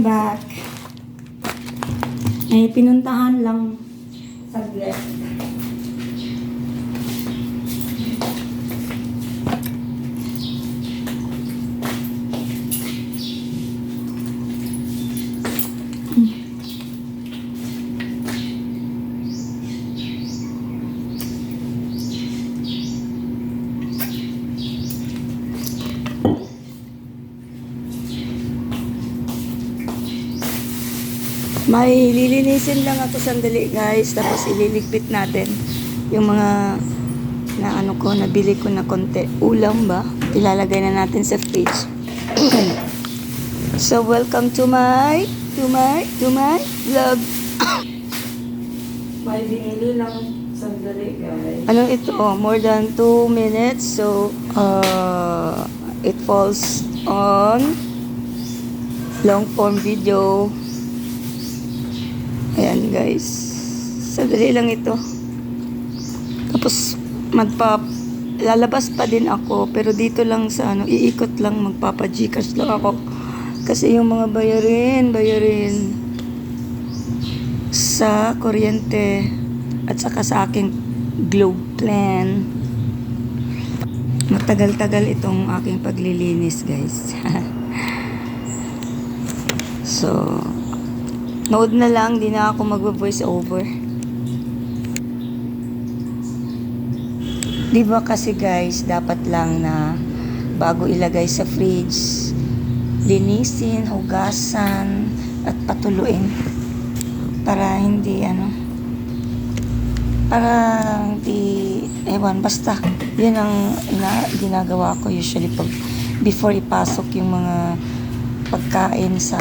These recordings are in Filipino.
I'm back. May pinuntahan lang saglit. May lilinisin lang ako sandali guys, tapos ililigpit natin yung mga nabili ko na konti. Ulam ba? Ilalagay na natin sa fridge. So welcome to my vlog. May binili lang sandali guys. Ano ito? More than 2 minutes. So it falls on long form video. Ayan guys, sadali lang ito. Tapos lalabas pa din ako, pero dito lang sa iikot lang, magpapa-Gcash lang ako. Kasi yung mga bayarin sa kuryente at saka sa aking Globe plan. Matagal-tagal itong aking paglilinis guys. So nood na lang, di na ako mag-voice over. Diba kasi guys, dapat lang na bago ilagay sa fridge, linisin, hugasan, at patuluin. Para hindi basta. Yun ang ginagawa ko usually before ipasok yung mga pagkain sa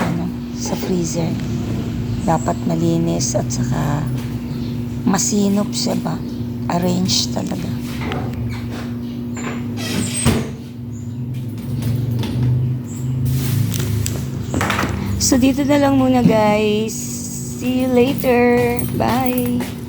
freezer. Dapat malinis at saka masinop siya ba? Arrange talaga. So dito na lang muna guys. See you later. Bye.